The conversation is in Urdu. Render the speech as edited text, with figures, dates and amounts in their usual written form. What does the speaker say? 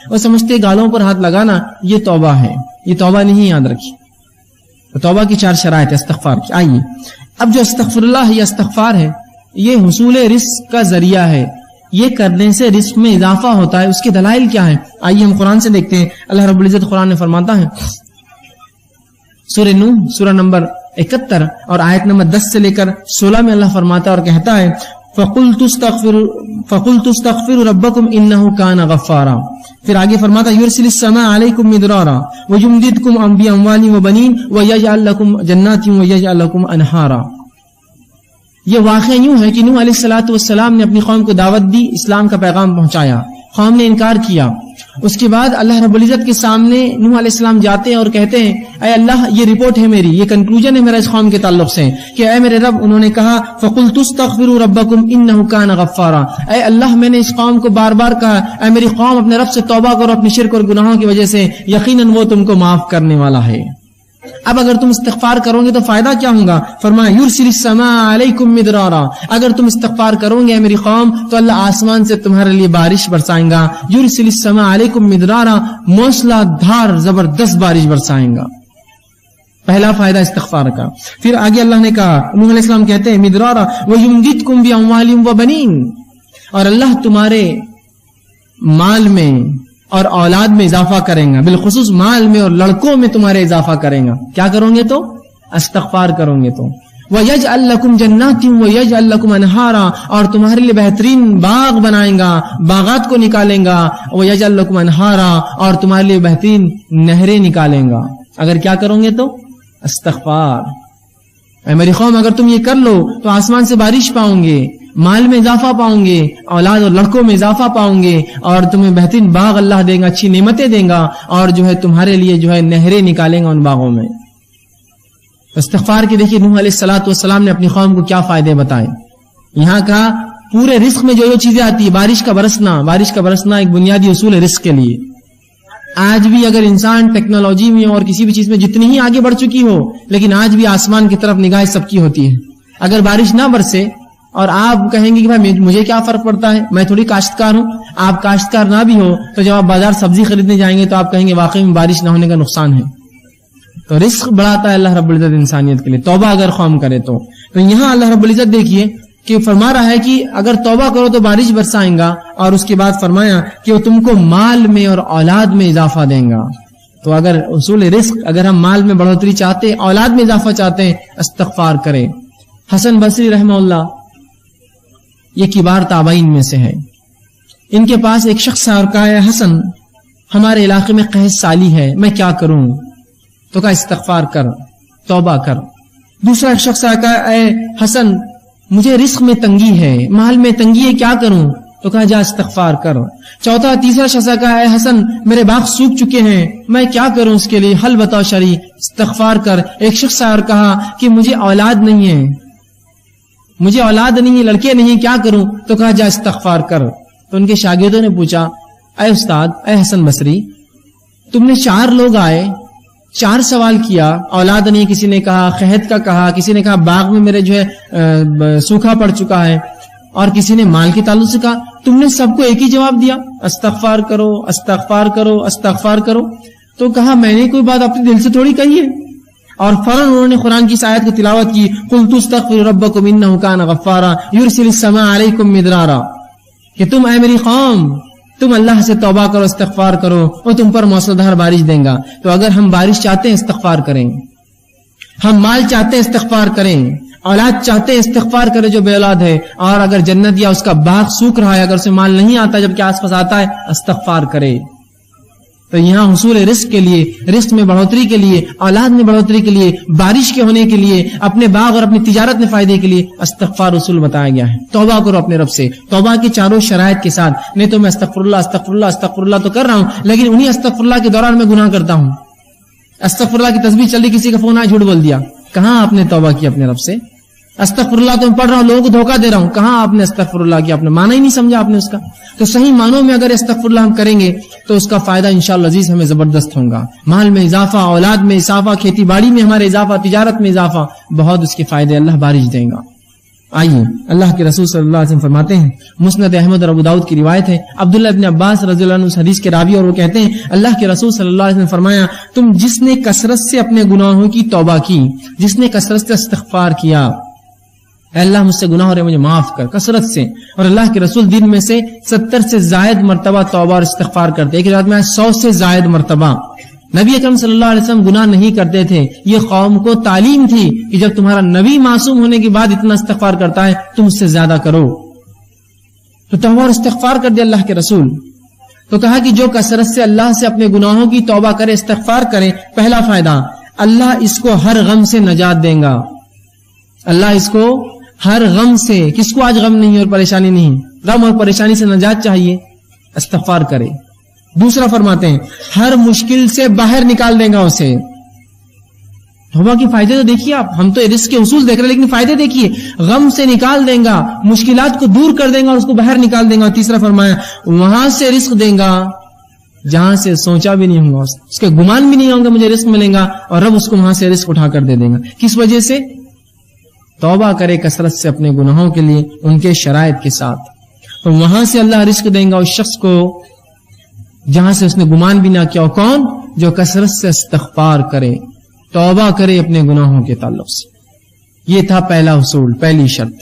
اور سمجھتے گالوں پر ہاتھ لگانا یہ توبہ ہے. یہ توبہ نہیں, یاد رکھیے. تو توبہ کی 4 شرائط ہے استغفار کی. آئیے اب جو استغفر اللہ ہے یا استغفار ہے, یہ حصول رزق کا ذریعہ ہے. یہ کرنے سے رزق میں اضافہ ہوتا ہے. اس کے دلائل کیا ہیں؟ آئیے ہم قرآن سے دیکھتے ہیں. اللہ رب العزت قرآن میں فرماتا ہے سورہ نوح سورہ نمبر 71 اور آیت نمبر 10 سے لے کر 16 میں اللہ فرماتا ہے اور کہتا ہے فَقُلْتُ اسْتَغْفِرُوا رَبَّكُمْ إِنَّهُ كَانَ غَفَّارًا. پھر آگے فرماتا ہے يُرْسِلِ السَّمَاءَ عَلَيْكُمْ مِدْرَارًا وَيُمْدِدْكُمْ بِأَمْوَالٍ وَبَنِينَ وَيَجْعَلْ لَكُمْ جَنَّاتٍ وَيَجْعَلْ لَكُمْ أَنْهَارًا. یہ واقعہ یوں ہے کہ نوح علیہ الصلوۃ والسلام نے اپنی قوم کو دعوت دی, اسلام کا پیغام پہنچایا, قوم نے انکار کیا. اس کے بعد اللہ رب العزت کے سامنے نوح علیہ السلام جاتے ہیں اور کہتے ہیں اے اللہ یہ رپورٹ ہے میری, یہ کنکلوژن ہے میرا اس قوم کے تعلق سے کہ اے میرے رب, انہوں نے کہا فَقُلْتُ اسْتَغْفِرُوا رَبَّكُمْ إِنَّهُ كَانَ غَفَّارًا. اے اللہ میں نے اس قوم کو بار بار کہا اے میری قوم اپنے رب سے توبہ کرو اپنی شرک اور گناہوں کی وجہ سے, یقیناً وہ تم کو معاف کرنے والا ہے. اب اگر تم استغفار کرو گے تو فائدہ کیا ہوگا؟ فرمایا یرسل السماء علیکم مدرارا. اگر تم استغفار کرو گے میری قوم تو اللہ آسمان سے تمہارے لیے بارش برسائیں گا. یرسل السماء علیکم مدرارا, موسلا دھار زبردست بارش برسائیں گا. پہلا فائدہ استغفار کا. پھر آگے اللہ نے کہا, نوح علیہ السلام کہتے ہیں مدرارا وَيُمْدِدْكُمْ بِأَمْوَالٍ وَبَنِينَ, اور اللہ تمہارے مال میں اور اولاد میں اضافہ کریں گا, بالخصوص مال میں اور لڑکوں میں تمہارے اضافہ کریں گا. کیا کرو گے تو؟ استغفار کرو گے تو. وَيَجْعَلْ لَكُمْ جَنَّاتٍ وَيَجْعَلْ لَكُمْ أَنْهَارًا, اور تمہارے لیے بہترین باغ بنائیں گا, باغات کو نکالیں گا. وَيَجْعَلْ لَكُمْ أَنْهَارًا, اور تمہارے لیے بہترین نہریں نکالیں گا. اگر کیا کرو گے تو؟ استغفار. اے میری قوم اگر تم یہ کر لو تو آسمان سے بارش پاؤں گے, مال میں اضافہ پاؤں گے, اولاد اور لڑکوں میں اضافہ پاؤں گے, اور تمہیں بہترین باغ اللہ دے گا, اچھی نعمتیں دے گا, اور جو ہے تمہارے لیے جو ہے نہریں نکالیں گا ان باغوں میں. استغفار کے دیکھیے نوح علیہ الصلوۃ والسلام نے اپنی قوم کو کیا فائدے بتائے. یہاں کہا پورے رزق میں جو چیزیں آتی ہے, بارش کا برسنا ایک بنیادی اصول ہے رزق کے لیے. آج بھی اگر انسان ٹیکنالوجی میں اور کسی بھی چیز میں جتنی ہی آگے بڑھ چکی ہو, لیکن آج بھی آسمان کی طرف نگاہ سب کی ہوتی ہے. اگر بارش نہ برسے اور آپ کہیں گے کہ بھائی مجھے کیا فرق پڑتا ہے, میں تھوڑی کاشتکار ہوں, آپ کاشتکار نہ بھی ہو تو جب آپ بازار سبزی خریدنے جائیں گے تو آپ کہیں گے واقعی میں بارش نہ ہونے کا نقصان ہے. تو رزق بڑھاتا ہے اللہ رب العزت انسانیت کے لیے, توبہ اگر قوم کرے تو. یہاں اللہ رب العزت دیکھیے کہ فرما رہا ہے کہ اگر توبہ کرو تو بارش برسائیں گا, اور اس کے بعد فرمایا کہ وہ تم کو مال میں اور اولاد میں اضافہ دیں گا. تو اگر اصول رزق, اگر ہم مال میں بڑھوتری چاہتے ہیں, اولاد میں اضافہ چاہتے ہیں, استغفار کریں. حسن بصری رحمہ اللہ یہ کبار تابعین میں سے ہے. ان کے پاس ایک شخص آ کہا ہے حسن ہمارے علاقے میں قحط سالی ہے, میں کیا کروں؟ تو کہا استغفار کر, توبہ کر. دوسرا ایک شخص آ کہا اے حسن مجھے رزق میں تنگی ہے, مال میں تنگی ہے, کیا کروں؟ تو کہا جا استغفار کر. چوتھا تیسرا شخص آ کہا اے حسن میرے باغ سوکھ چکے ہیں, میں کیا کروں اس کے لیے, حل بتاؤ شرعی, استغفار کر. ایک شخص اور کہا کہ مجھے اولاد نہیں ہے, لڑکے نہیں ہیں, کیا کروں؟ تو کہا جا استغفار کر. تو ان کے شاگردوں نے پوچھا اے استاد, اے حسن بصری, تم نے 4 لوگ آئے, 4 سوال کیا, اولاد نہیں, کسی نے کہا قحط کا کہا, کسی نے کہا باغ میں میرے جو ہے سوکھا پڑ چکا ہے, اور کسی نے مال کے تعلق سے کہا. تم نے سب کو ایک ہی جواب دیا, استغفار کرو, استغفار کرو, استغفار کرو. تو کہا میں نے کوئی بات اپنے دل سے تھوڑی کہی ہے. اور فوراً انہوں نے قرآن کی اس آیت کو تلاوت کی, قُلْتُ اسْتَغْفِرُوا رَبَّكُمْ إِنَّهُ كَانَ غَفَّارًا يُرْسِلِ السَّمَاءَ عَلَيْكُمْ مِدْرَارًا, کہ تم اے میری قوم تم اللہ سے توبہ کرو, استغفار کرو, وہ تم پر موسلادھار بارش دیں گا. تو اگر ہم بارش چاہتے ہیں استغفار کریں, ہم مال چاہتے ہیں استغفار کریں, اولاد چاہتے ہیں استغفار کریں جو بے اولاد ہے, اور اگر جنت یا اس کا باغ سوکھ رہا ہے, اگر اسے مال نہیں آتا جبکہ آس پاس آتا ہے, استغفار کرے. تو یہاں حصول رزق کے لیے, رزق میں بڑھوتری کے لیے, اولاد میں بڑھوتری کے لیے, بارش کے ہونے کے لیے, اپنے باغ اور اپنی تجارت میں فائدے کے لیے استغفار رسول بتایا گیا ہے. توبہ کرو اپنے رب سے, توبہ کی 4 شرائط کے ساتھ. نہیں تو میں استغفر اللہ تو کر رہا ہوں, لیکن انہی استغفر اللہ کے دوران میں گناہ کرتا ہوں. استغفر اللہ کی تسبیح چل رہی, کسی کا فون آیا, جھوٹ بول دیا. کہاں آپ نے توبہ کی اپنے رب سے؟ استغفر اللہ تو میں پڑھ رہا ہوں, لوگوں کو دھوکہ دے رہا ہوں. کہاں آپ نے استغفر اللہ کیا؟ آپ نے معنی ہی نہیں سمجھا آپ نے اس کا. تو صحیح معنوں میں اگر استغفر اللہ ہم کریں گے تو اس کا فائدہ انشاءاللہ عزیز ہمیں زبردست ہوگا. مال میں اضافہ, اولاد میں اضافہ, کھیتی باڑی میں ہمارے اضافہ, تجارت میں اضافہ, بہت اس کے فائدے اللہ بارش دیں گا. آئیے اللہ کے رسول صلی اللہ علیہ وسلم فرماتے ہیں، مسند احمد اور ابو داؤد کی روایت ہے، عبداللہ ابن عباس رضی اللہ عنہ اس حدیث کے راوی، اور وہ کہتے ہیں اللہ کے رسول صلی اللہ علیہ وسلم نے فرمایا، تم جس نے کثرت سے اپنے گناہوں کی توبہ کی، جس نے کثرت سے استغفار کیا، اے اللہ مجھ سے گناہ ہو رہے مجھے معاف کر، کثرت سے، اور اللہ کے رسول دن میں سے 70 سے زائد مرتبہ توبہ اور استغفار کرتے، ایک روایت میں 100 سے زائد مرتبہ۔ نبی اکرم صلی اللہ علیہ وسلم گناہ نہیں کرتے تھے، یہ قوم کو تعلیم تھی کہ جب تمہارا نبی معصوم ہونے کے بعد اتنا استغفار کرتا ہے تم اس سے زیادہ کرو، تو توبہ اور استغفار کر دیا اللہ کے رسول۔ تو کہا کہ جو کثرت سے اللہ سے اپنے گناہوں کی توبہ کرے، استغفار کرے، پہلا فائدہ اللہ اس کو ہر غم سے نجات دیں گا، اللہ اس کو ہر غم سے، کس کو آج غم نہیں اور پریشانی نہیں، غم اور پریشانی سے نجات چاہیے، استغفار کرے۔ دوسرا فرماتے ہیں ہر مشکل سے باہر نکال دیں گا اسے۔ توبہ کے فائدے تو دیکھیے آپ، ہم تو رزق کے اصول دیکھ رہے ہیں لیکن فائدے دیکھیے، غم سے نکال دیں گا، مشکلات کو دور کر دیں گا اور اس کو باہر نکال دیں گا۔ اور تیسرا فرمایا وہاں سے رزق دیں گا جہاں سے سوچا بھی نہیں ہوگا، اس کے گمان بھی نہیں ہوگا مجھے رزق ملے گا، اور رب اس کو وہاں سے رزق اٹھا کر دے دیں گا۔ کس وجہ سے؟ توبہ کرے کثرت سے اپنے گناہوں کے لیے، ان کے شرائط کے ساتھ، اور وہاں سے اللہ رزق دیں گا اس شخص کو جہاں سے اس نے گمان بھی نہ کیا۔ کون؟ جو کثرت سے استغفار کرے، توبہ کرے اپنے گناہوں کے تعلق سے۔ یہ تھا پہلا اصول، پہلی شرط۔